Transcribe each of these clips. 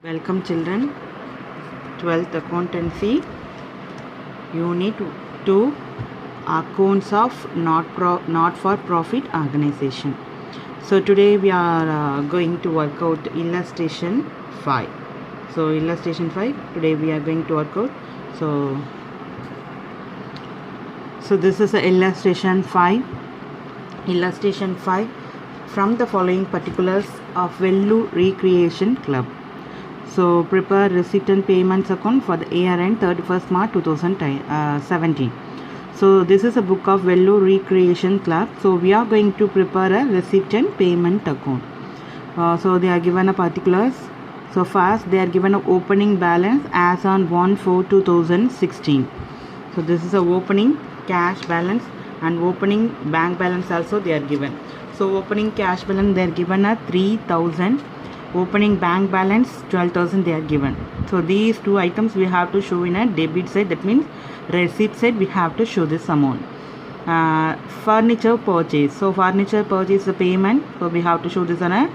Welcome children, 12th accountancy unit 2 accounts of not for profit organization. So today we are going to work out illustration 5. So illustration 5 today we are going to work out. So this is a illustration 5. Illustration 5 from the following particulars of Vellore Recreation Club. So prepare receipt and payments account for the year end 31st March 2017. So this is a book of Vellore Recreation Club. So we are going to prepare a receipt and payment account. So they are given a particulars. So first they are given a opening balance as on 1/4/2016. So this is a opening cash balance and opening bank balance also they are given. So opening cash balance they are given a 3,000. Opening bank balance 12,000 they are given. So these two items we have to show in a debit side, that means receipt side we have to show this amount. Furniture purchase, so furniture purchase the payment, so we have to show this on a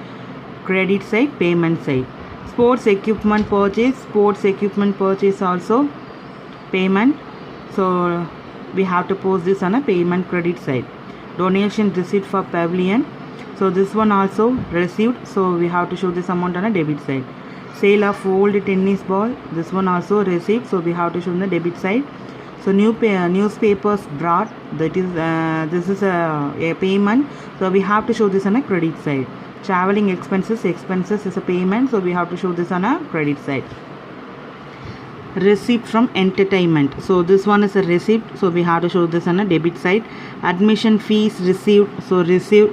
credit side, payment side. Sports equipment purchase also payment, so we have to post this on a payment credit side. Donation receipt for pavilion, so this one also received, so we have to show this amount on a debit side. Sale of old tennis ball, this one also received, so we have to show on the debit side. So newspapers brought, that is this is a payment, so we have to show this on a credit side. Traveling expenses is a payment, so we have to show this on a credit side. Receipt from entertainment, so this one is a receipt, so we have to show this on a debit side. Admission fees received, so received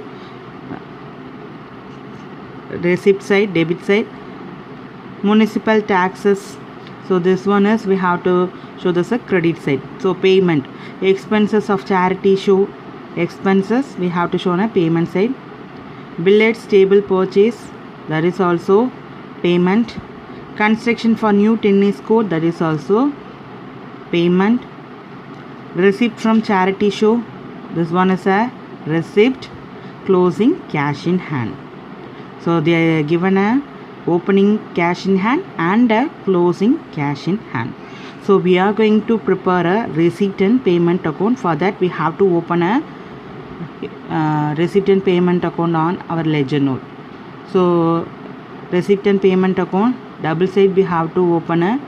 receipt side, debit side. Municipal taxes, so this one is we have to show this a credit side. So payment, expenses of charity show, expenses we have to show on a payment side. Billiards table purchase, that is also payment. Construction for new tennis court, that is also payment. Receipt from charity show, this one is a receipt. Closing cash in hand, so they are given a opening cash in hand and a closing cash in hand. So we are going to prepare a receipt and payment account. For that we have to open a receipt and payment account on our ledger note. So receipt and payment account, double side we have to open a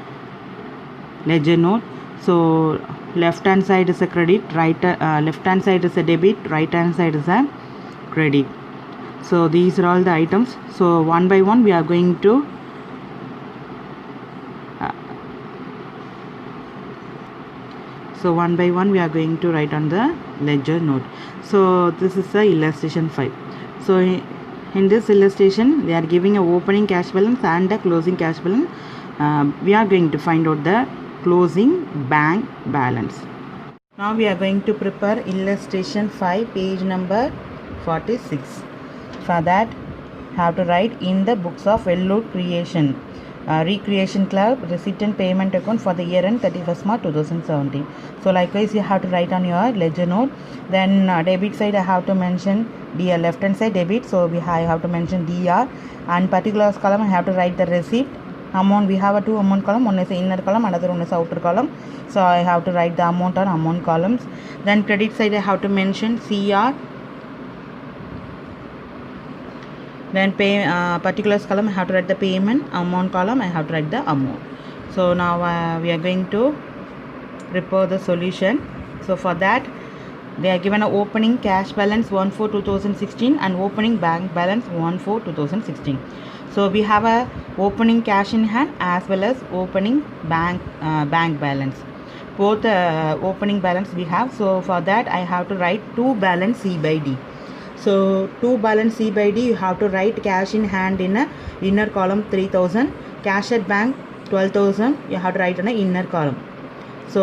ledger note. So left hand side is a credit, left hand side is a debit, right hand side is a credit. So these are all the items. So one by one we are going to write on the ledger note. So this is the illustration 5. So in this illustration they are giving a opening cash balance and a closing cash balance. We are going to find out the closing bank balance. Now we are going to prepare illustration 5, page number 46. For that have to write in the books of Vellore Recreation Club receipt and payment account for the year end 31st March 2017. So likewise you have to write on your ledger note. Then debit side I have to mention DR, left hand side debit, so I have to mention DR, and particulars column I have to write the receipt amount. We have a two amount column, one is inner column, another one is outer column, so I have to write the amount on amount columns. Then credit side I have to mention CR. Then particulars column I have to write the payment, amount column I have to write the amount. So now we are going to prepare the solution. So for that they are given an opening cash balance 1/4/2016 and opening bank balance 1/4/2016. So we have a opening cash in hand as well as opening bank balance. Both opening balance we have. So for that I have to write 2 balance C by D. So 2 balance C by D you have to write cash in hand in a inner column 3,000, cash at bank 12,000 you have to write in a inner column. So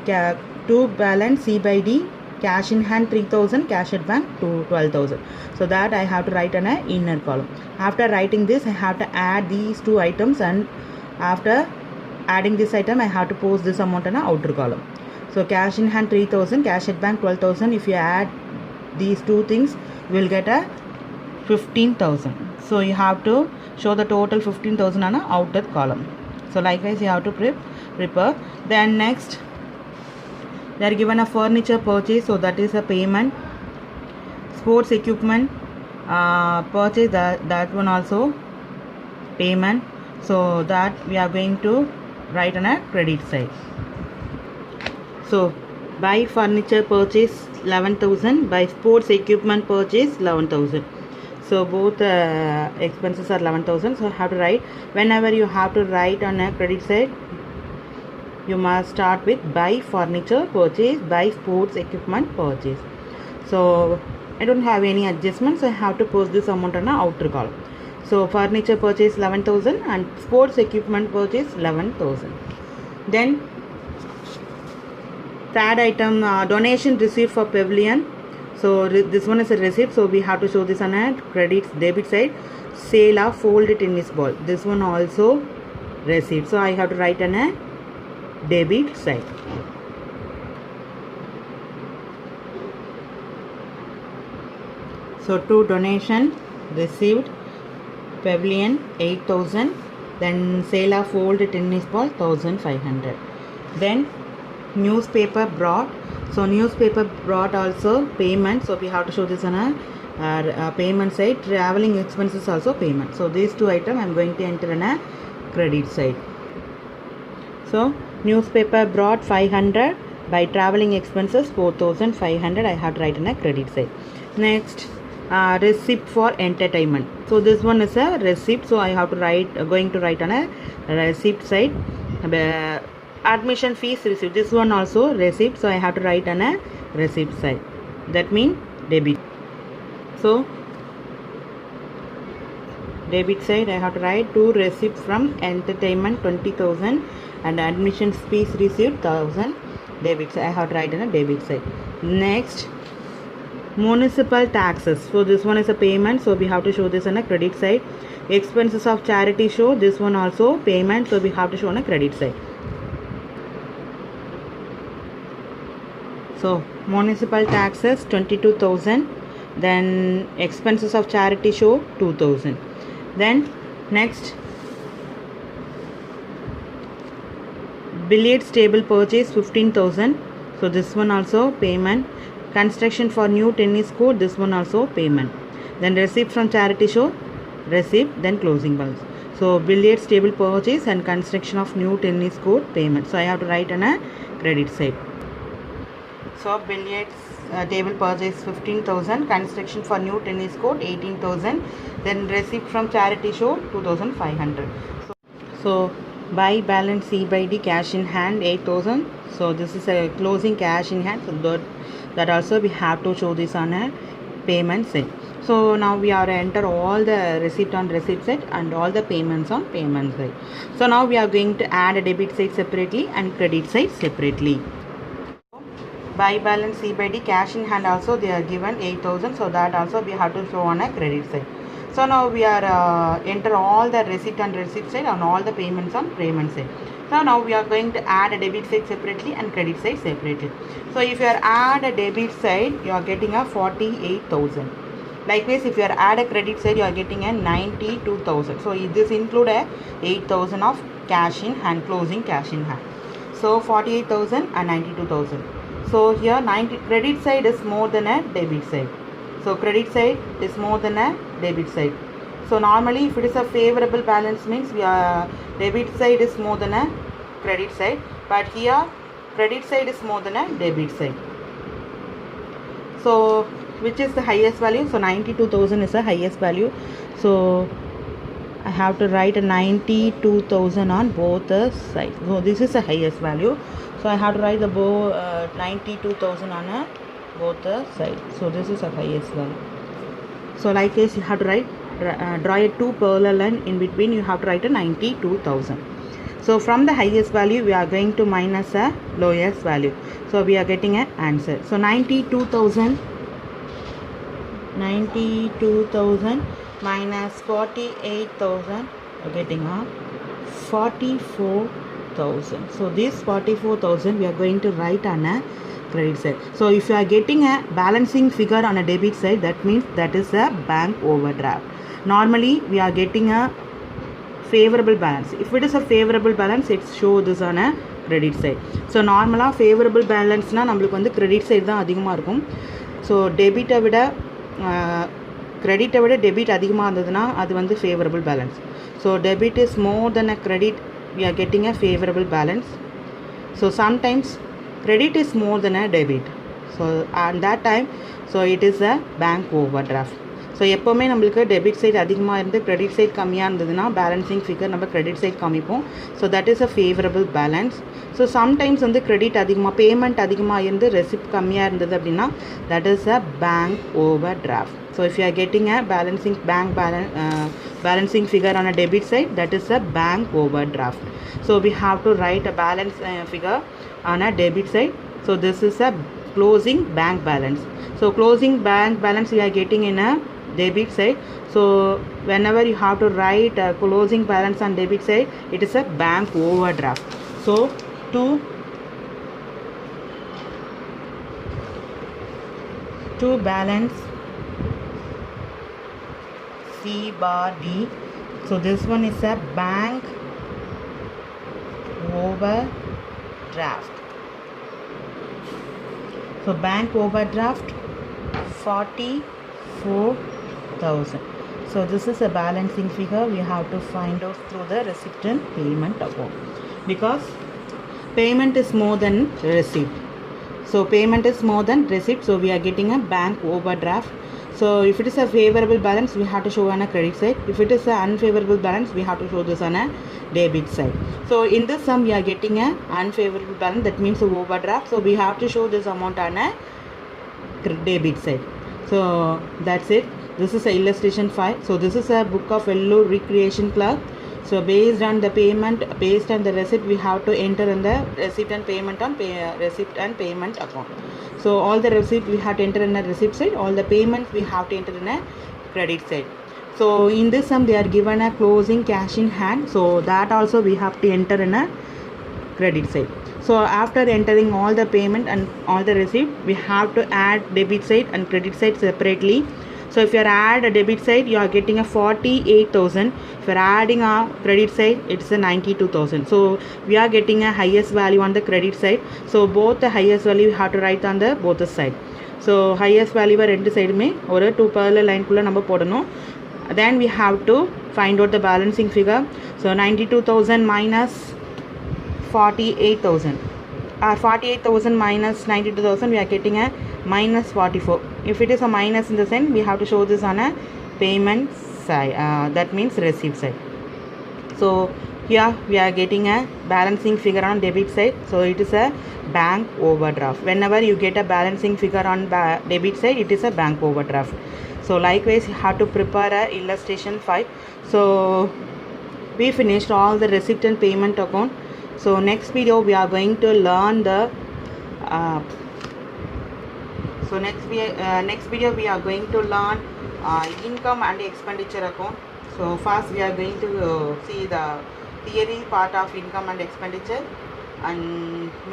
2 balance C by D, cash in hand 3,000, cash at bank 12,000. So that I have to write in a inner column. After writing this I have to add these two items, and after adding this item I have to post this amount in a outer column. So cash in hand 3,000, cash at bank 12,000. If you add these two things you will get a 15,000. So you have to show the total 15,000 on a outer column. So likewise you have to prepare. Then next they are given a furniture purchase, so that is a payment. Sports equipment purchase, that one also payment, so that we are going to write on a credit side. So by furniture purchase 11,000, by sports equipment purchase 11,000. So both expenses are 11,000. So I have to write, whenever you have to write on a credit side, you must start with by furniture purchase, by sports equipment purchase. So I don't have any adjustments, so I have to post this amount on the outer column. So furniture purchase 11,000 and sports equipment purchase 11,000. Then third item, donation received for pavilion. So this one is a receipt, so we have to show this on a debit side. Sale of folded tennis ball, this one also receipt, so I have to write on a debit side. So to donation received pavilion 8,000, then sale of folded tennis ball 1,500. Then newspaper brought, so newspaper brought also payment, so we have to show this on a payment side. Traveling expenses also payment, so these two items I am going to enter on a credit side. So newspaper brought 500, by traveling expenses 4,500, I have to write on a credit side. Next, receipt for entertainment, so this one is a receipt, so I have to write, going to write on a receipt side. Admission fees received, this one also receipt, so I have to write on a receipt side, that means debit. So debit side I have to write two receipts from entertainment 20,000 and admission fees received 1,000. Debit side I have to write on a debit side. Next, municipal taxes, so this one is a payment, so we have to show this on a credit side. Expenses of charity show, this one also payment, so we have to show on a credit side. So municipal taxes 22,000, then expenses of charity show 2,000. Then next, billiards table purchase 15,000, so this one also payment. Construction for new tennis court, this one also payment. Then receipt from charity show, receipt, then closing balance. So billiards table purchase and construction of new tennis court payment, so I have to write on a credit side. So billiards table purchase 15,000, construction for new tennis court 18,000, then receipt from charity show 2,500. So by balance C by D, cash in hand 8,000, so this is a closing cash in hand, so that also we have to show this on a payment side. So now we are enter all the receipt on receipt side and all the payments on payment side. So now we are going to add a debit side separately and credit side separately. By balance C by D, cash in hand also they are given 8,000, so that also we have to show on a credit side. So now we are enter all the receipt and receipt side and all the payments on payment side. So now we are going to add a debit side separately and credit side separately. So if you are add a debit side, you are getting a 48,000. Likewise, if you are add a credit side, you are getting a 92,000. So this include a 8,000 of cash in hand, closing cash in hand. So 48,000 and 92,000. So here credit side is more than a debit side. So credit side is more than a debit side. So normally if it is a favorable balance means debit side is more than a credit side, but here credit side is more than a debit side. So which is the highest value? So 92,000 is the highest value. So I have to write a 92,000 on both the sides. So this is the highest value. So I have to write the 92,000 on both the sides. So this is the highest value. So like this you have to write, draw a two parallel line in between, you have to write a 92,000. So from the highest value we are going to minus a lowest value. So we are getting an answer. So 92,000 minus 48,000, we are getting a 44,000. So this 44,000 we are going to write on a credit side. So if you are getting a balancing figure on a debit side, that means that is a bank overdraft. Normally we are getting a favorable balance. If it is a favorable balance, it's show this on a credit side. So normally favorable balance na நம்மளுக்கு வந்து credit side தான் அதிகமாக இருக்கும். So டெபிட்டை விட கிரெடிட்டை விட debit அதிகமாக இருந்ததுன்னா அது வந்து favourable balance. So debit is more then a credit, we are getting a favorable balance. So sometimes credit is more than a debit, so at that time so it is a bank overdraft. So எப்போவுமே நம்மளுக்கு debit side அதிகமாக இருந்து credit side கம்மியாக இருந்ததுன்னா balancing figure நம்ம credit side காமிப்போம். So that is a favourable balance. So sometimes வந்து credit அதிகமாக பேமெண்ட் அதிகமாக இருந்து ரெசிப்ட் கம்மியாக இருந்தது அப்படின்னா that is a bank over draft. So if you are getting a balancing figure on a debit side, that is a bank overdraft. So we have to write a balance figure on a debit side. So this is a closing bank balance. So closing bank balance we are getting in a debit side. So whenever you have to write a closing balance on debit side, it is a bank overdraft. So to balance C bar D, so this one is a bank overdraft. So bank overdraft 44,000. So this is a balancing figure we have to find out through the receipt and payment account, because payment is more than receipt. So payment is more than receipt, so we are getting a bank overdraft. So if it is a favorable balance, we have to show on a credit side. If it is an unfavorable balance, we have to show this on a debit side. So in this sum we are getting a unfavorable balance, that means a overdraft. So we have to show this amount on a debit side. So that's it. This is a illustration 5. So this is a book of Vellore Recreation Club. So based on the payment, based on the receipt, we have to enter in the receipt and payment on receipt and payment account. So all the receipt we have to enter in a receipt side, all the payments we have to enter in a credit side. So in this sum they are given a closing cash in hand, so that also we have to enter in a credit side. So after entering all the payment and all the receipt, we have to add debit side and credit side separately. So if you add a debit side, you are getting a 48,000. If you are adding a credit side, it's a 92,000. So we are getting a highest value on the credit side. So both the highest value we have to write on the both the side. So highest value ரெண்டு சைடுமே ஒரு 2 parallel line குள்ள நம்ம போடணும். Then we have to find out the balancing figure. So 92,000 minus 48,000. 48,000 minus 92,000, we are getting a minus 44. If it is a minus in the sign, we have to show this on a payment side, that means receipt side. So here we are getting a balancing figure on debit side, so it is a bank overdraft. Whenever you get a balancing figure on debit side, it is a bank overdraft. So likewise you have to prepare a illustration 5. So we finished all the receipt and payment account. So next video we are going to learn the next video we are going to learn income and expenditure account. So first we are going to see the theory part of income and expenditure and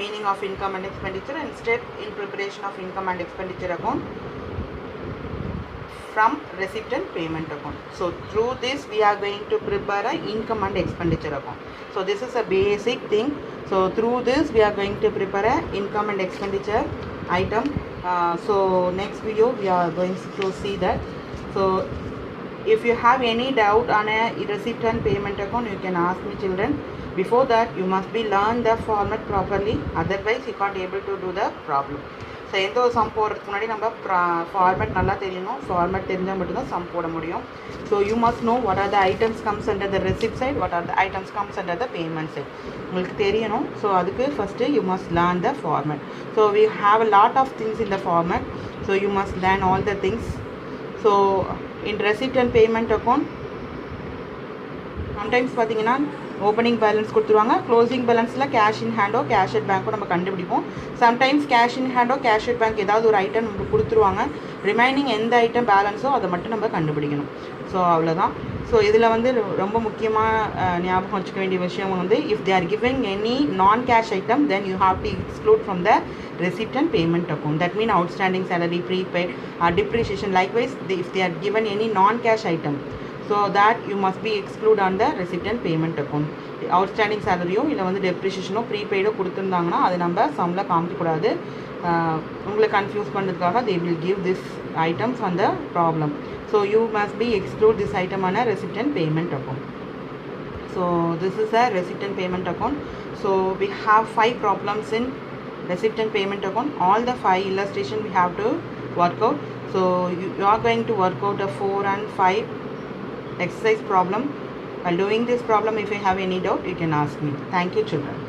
meaning of income and expenditure and step in preparation of income and expenditure account from receipt and payment account. So through this we are going to prepare a income and expenditure account. So this is a basic thing. So through this we are going to prepare a income and expenditure item. So next video we are going to see that. So if you have any doubt on a receipt and payment account, you can ask me, children. Before that you must be learn the format properly, otherwise you can't able to do the problem. So எந்த ஒரு some போடுறதுக்கு முன்னாடி நம்ம format நல்லா தெரியணும். Format தெரிஞ்சால் மட்டும்தான் sum போட முடியும். So you must know what are the items comes under the receipt side, what are the items comes under the payment side, உங்களுக்கு தெரியணும். ஸோ அதுக்கு first you must learn the format. So we have a lot of things in the format, so you must learn all the things. So in receipt and payment account sometimes பார்த்தீங்கன்னா opening balance கொடுத்துருவாங்க, closing பேலன்ஸில் cash in ஹேண்டோ cash at பேங்க்கோ நம்ம கண்டுபிடிப்போம். Sometimes cash in ஹேண்டோ cash at bank ஏதாவது ஒரு item நமக்கு கொடுத்துருவாங்க, ரிமைனிங் எந்த ஐட்டம் பேலன்ஸோ அதை மட்டும் நம்ம கண்டுபிடிக்கணும். ஸோ அவ்வளோதான். ஸோ இதில் வந்து ரொம்ப முக்கியமாக ஞாபகம் வச்சுக்க வேண்டிய விஷயம் வந்து, if they are giving any non cash item then you have to exclude from the receipt and payment account. That means outstanding salary, prepaid or depreciation. Likewise, if they are given any non-cash item, so that you must be exclude on the receipt and payment account. Outstanding salary இல்லை வந்து டெப்ரிஷியேஷனோ ப்ரீபெய்டோ கொடுத்துருந்தாங்கன்னா அது நம்ம சம்மில் காமிக்கக்கூடாது. உங்களை confuse பண்ணுறதுக்காக they will give this items on the problem. So you must be exclude this item on a receipt and payment account. So this is a receipt and payment account. So we have 5 problems in receipt and payment account. All the 5 illustration we have to work out. So you are going to work out a 4 and 5 exercise problem. While doing this problem, if you have any doubt, you can ask me. Thank you, children.